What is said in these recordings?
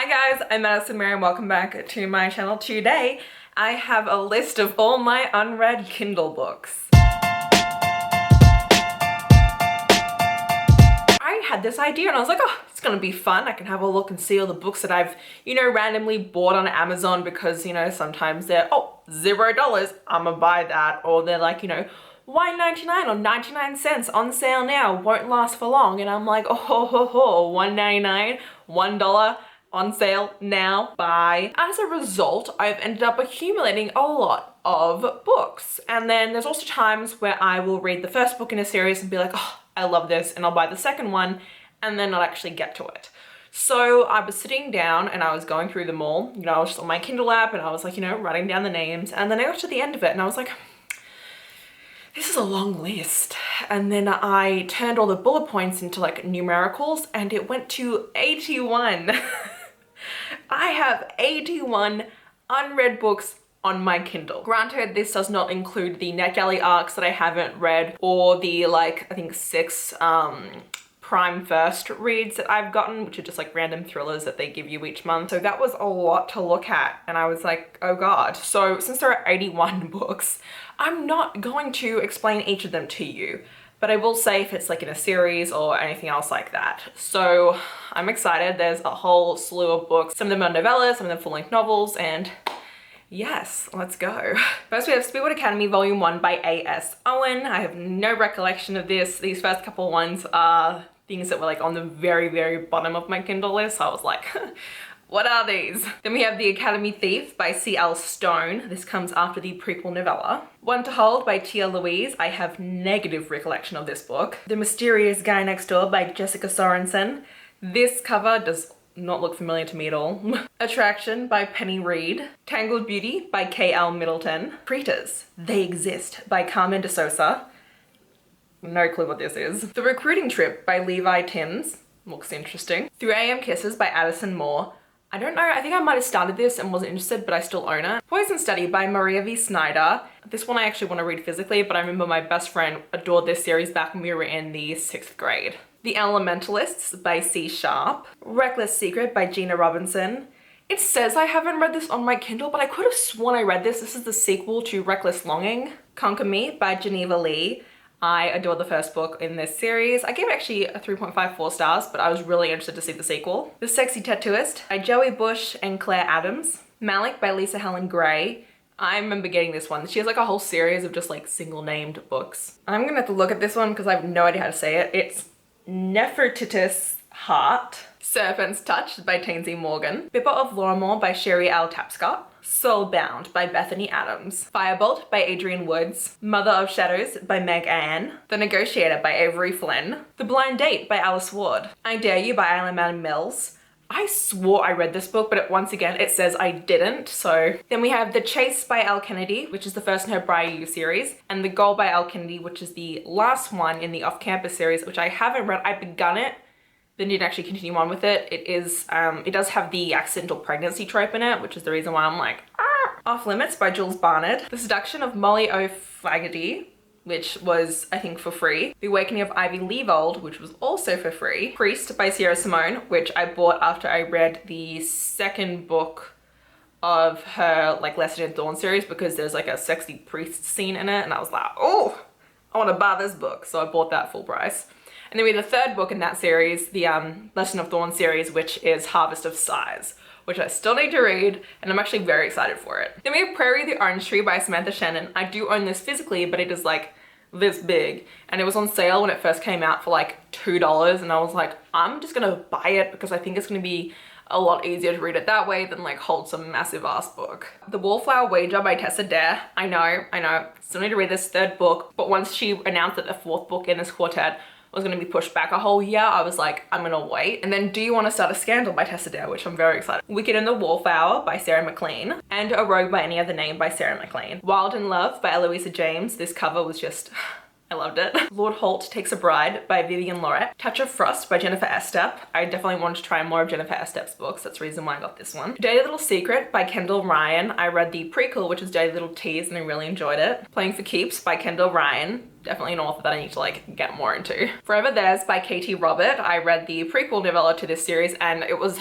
Hi guys, I'm Madison Mary and welcome back to my channel. Today I have a list of all my unread Kindle books. I had this idea and I was like, oh, it's gonna be fun. I can have a look and see all the books that I've, randomly bought on Amazon because, sometimes they're, $0, I'ma buy that. Or they're like, $1.99 or 99 cents on sale now, won't last for long. And I'm like, $1.99, $1 on sale now, buy. As a result, I've ended up accumulating a lot of books. And then there's also times where I will read the first book in a series and be like, oh, I love this, and I'll buy the second one and then not actually get to it. So I was sitting down and I was going through them all. I was just on my Kindle app and I was like, writing down the names. And then I got to the end of it and I was like, this is a long list. And then I turned all the bullet points into like numericals and it went to 81. I have 81 unread books on my Kindle. Granted, this does not include the NetGalley arcs that I haven't read or the I think 6 Prime First reads that I've gotten, which are just like random thrillers that they give you each month. So that was a lot to look at and I was like, oh God. So since there are 81 books, I'm not going to explain each of them to you, but I will say if it's like in a series or anything else like that. So I'm excited. There's a whole slew of books. Some of them are novellas, some of them full-length novels, and yes, let's go. First we have Speedwood Academy Volume 1 by A.S. Owen. I have no recollection of this. These first couple ones are things that were like on the very, very bottom of my Kindle list. So I was like, what are these? Then we have The Academy Thief by C.L. Stone. This comes after the prequel novella. One to Hold by Tia Louise. I have negative recollection of this book. The Mysterious Guy Next Door by Jessica Sorensen. This cover does not look familiar to me at all. Attraction by Penny Reed. Tangled Beauty by K.L. Middleton. Pretas, They Exist by Carmen de Sosa. No clue what this is. The Recruiting Trip by Levi Timms. Looks interesting. Through AM Kisses by Addison Moore. I don't know, I think I might have started this and wasn't interested, but I still own it. Poison Study by Maria V. Snyder. This one I actually want to read physically, but I remember my best friend adored this series back when we were in the 6th grade. The Elementalists by C. Sharp. Reckless Secret by Gina Robinson. It says I haven't read this on my Kindle, but I could have sworn I read this. This is the sequel to Reckless Longing. Conquer Me by Geneva Lee. I adored the first book in this series. I gave it actually a 3.54 stars, but I was really interested to see the sequel. The Sexy Tattooist by Joey Bush and Claire Adams. Malik by Lisa Helen Gray. I remember getting this one. She has like a whole series of just like single named books. I'm gonna have to look at this one because I have no idea how to say it. It's Nefertiti's Heart. Serpent's Touch by Tansy Morgan. Bipper of Lorimor by Sherry L. Tapscott. Soulbound by Bethany Adams. Firebolt by Adrian Woods. Mother of Shadows by Meg Ann. The Negotiator by Avery Flynn. The Blind Date by Alice Ward. I Dare You by Alan Madden Mills. I swore I read this book, but once again, it says I didn't, so. Then we have The Chase by Elle Kennedy, which is the first in her Briar series, and The Goal by Elle Kennedy, which is the last one in the Off-Campus series, which I haven't read. I begun it, then didn't actually continue on with it. It does have the accidental pregnancy trope in it, which is the reason why I'm like, ah. Off Limits by Jules Barnard. The Seduction of Molly O'Flaherty, which was, I think, for free. The Awakening of Ivy Leavold, which was also for free. Priest by Sierra Simone, which I bought after I read the second book of her Lesson in Thorn series because there's like a sexy priest scene in it and I was like, oh, I want to buy this book. So I bought that full price. And then we had the third book in that series, the Lesson of Thorn series, which is Harvest of Sighs, which I still need to read, and I'm actually very excited for it. Then we have Prairie the Orange Tree by Samantha Shannon. I do own this physically, but it is like this big, and it was on sale when it first came out for like $2, and I was like, I'm just gonna buy it because I think it's gonna be a lot easier to read it that way than like hold some massive ass book. The Wallflower Wager by Tessa Dare. I know, still need to read this third book, but once she announced that the 4th book in this quartet was going to be pushed back a whole year, I was like, I'm gonna wait. And then Do You Want to Start a Scandal by Tessa Dare, which I'm very excited. Wicked and the Wallflower by Sarah McLean. And A Rogue by Any Other Name by Sarah McLean. Wild in Love by Eloisa James. This cover was just, I loved it. Lord Holt Takes a Bride by Vivian Lorette. Touch of Frost by Jennifer Estep. I definitely wanted to try more of Jennifer Estep's books. That's the reason why I got this one. Dirty Little Secret by Kendall Ryan. I read the prequel, which is Dirty Little Tears, and I really enjoyed it. Playing for Keeps by Kendall Ryan. Definitely an author that I need to get more into. Forever Theirs by Katie Robert. I read the prequel novella to this series and it was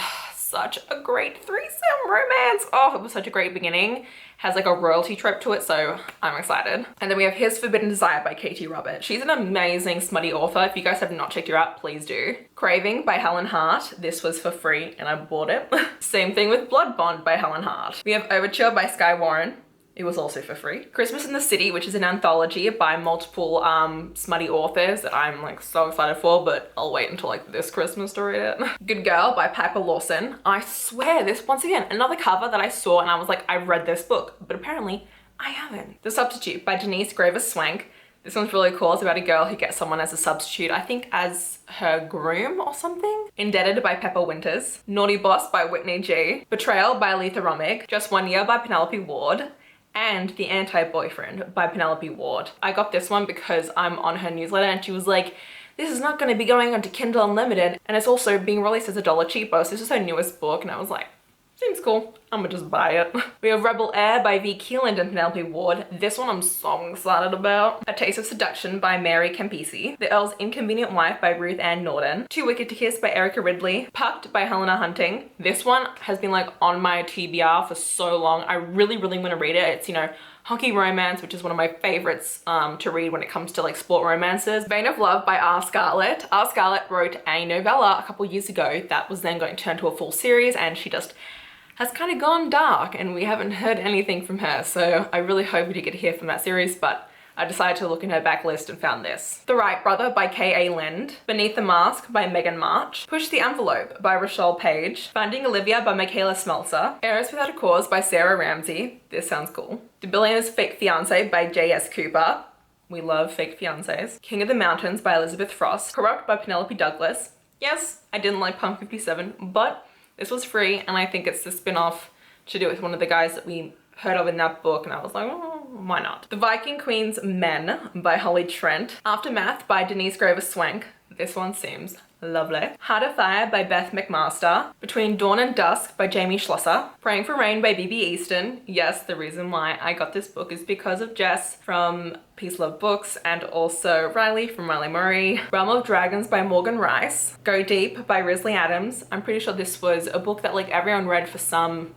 such a great threesome romance. Oh, it was such a great beginning. Has like a royalty trope to it, so I'm excited. And then we have His Forbidden Desire by Katie Roberts. She's an amazing smutty author. If you guys have not checked her out, please do. Craving by Helen Hart. This was for free and I bought it. Same thing with Blood Bond by Helen Hart. We have Overture by Skye Warren. It was also for free. Christmas in the City, which is an anthology by multiple smutty authors that I'm like so excited for, but I'll wait until like this Christmas to read it. Good Girl by Piper Lawson. I swear this, once again, another cover that I saw and I was like, I've read this book, but apparently I haven't. The Substitute by Denise Graver Swank. This one's really cool. It's about a girl who gets someone as a substitute, I think as her groom or something. Indebted by Pepper Winters. Naughty Boss by Whitney G. Betrayal by Letha Romig. Just One Year by Penelope Ward. And The Anti-Boyfriend by Penelope Ward. I got this one because I'm on her newsletter and she was like, this is not going to be going onto Kindle Unlimited and it's also being released as $1 cheaper, so this is her newest book, and I was like, seems cool, I'm gonna just buy it. We have Rebel Air by V. Keeland and Penelope Ward. This one I'm so excited about. A Taste of Seduction by Mary Campisi. The Earl's Inconvenient Wife by Ruth Ann Norton. Too Wicked to Kiss by Erica Ridley. Pucked by Helena Hunting. This one has been like on my TBR for so long. I really want to read it. It's, you know, honky romance, which is one of my favorites to read when it comes to like sport romances. Vein of Love by R. Scarlett. R. Scarlett wrote a novella a couple years ago that was then going to turn to a full series, and she just has kind of gone dark and we haven't heard anything from her. So I really hope we do get to hear from that series, but I decided to look in her backlist and found this. The Wright Brother by K.A. Lind. Beneath the Mask by Megan March. Push the Envelope by Rochelle Page. Finding Olivia by Michaela Smeltzer. Heiress Without a Cause by Sarah Ramsey. This sounds cool. The Billionaire's Fake Fiancé by J.S. Cooper. We love fake fiancés. King of the Mountains by Elizabeth Frost. Corrupt by Penelope Douglas. Yes, I didn't like Pump 57, but this was free and I think it's the spin-off to do with one of the guys that we heard of in that book, and I was like, oh, why not? The Viking Queen's Men by Holly Trent. Aftermath by Denise Graver Swank. This one seems lovely. Heart of Fire by Beth McMaster. Between Dawn and Dusk by Jamie Schlosser. Praying for Rain by B.B. Easton. Yes, the reason why I got this book is because of Jess from Peace Love Books and also Riley from Riley Murray. Realm of Dragons by Morgan Rice. Go Deep by Risley Adams. I'm pretty sure this was a book that like everyone read for some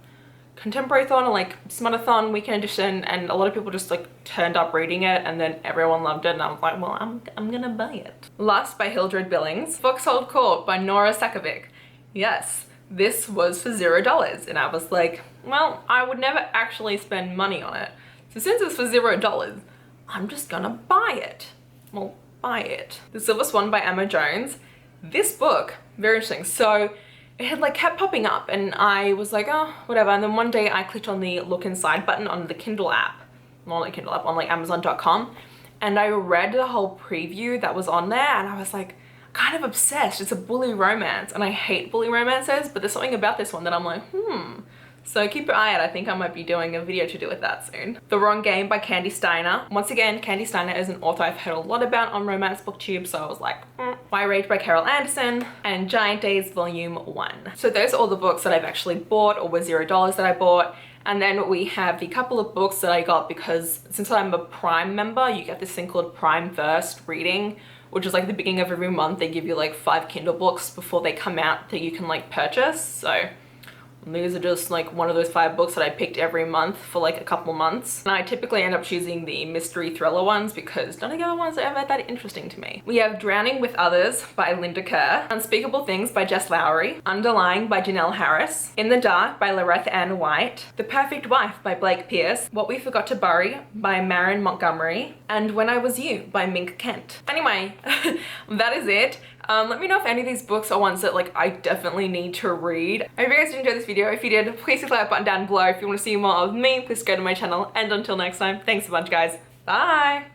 contemporary-thon or like smut-a-thon weekend edition, and a lot of people just like turned up reading it and then everyone loved it and I was like, well, I'm gonna buy it. Lust by Hildred Billings. Foxhold Court by Nora Sakovic. Yes, this was for $0 and I was like, well, I would never actually spend money on it. So since it's for $0, I'm just gonna buy it. Well, buy it. The Silver Swan by Emma Jones. This book, very interesting. So it had like kept popping up and I was like, oh, whatever. And then one day I clicked on the look inside button on the Kindle app, not like Kindle app, on like Amazon.com. And I read the whole preview that was on there and I was like, kind of obsessed. It's a bully romance and I hate bully romances, but there's something about this one that I'm like, So keep your eye out. I think I might be doing a video to do with that soon. The Wrong Game by Candy Steiner. Once again, Candy Steiner is an author I've heard a lot about on Romance Booktube, so I was like, Why Rage by Carol Anderson, and Giant Days Volume 1. So those are all the books that I've actually bought or were $0 that I bought. And then we have the couple of books that I got because since I'm a Prime member, you get this thing called Prime First Reading, which is like the beginning of every month. They give you like 5 Kindle books before they come out that you can like purchase. So these are just like one of those 5 books that I picked every month for like a couple months. And I typically end up choosing the mystery thriller ones because none of the other ones are ever that interesting to me. We have Drowning with Others by Linda Kerr. Unspeakable Things by Jess Lowry. Underlying by Janelle Harris. In the Dark by Loretta Ann White. The Perfect Wife by Blake Pierce. What We Forgot to Bury by Marin Montgomery. And When I Was You by Mink Kent. Anyway, that is it. Let me know if any of these books are ones that like I definitely need to read. I hope you guys did enjoy this video. If you did, please hit the like button down below. If you want to see more of me, please go to my channel. And until next time, thanks a bunch, guys. Bye!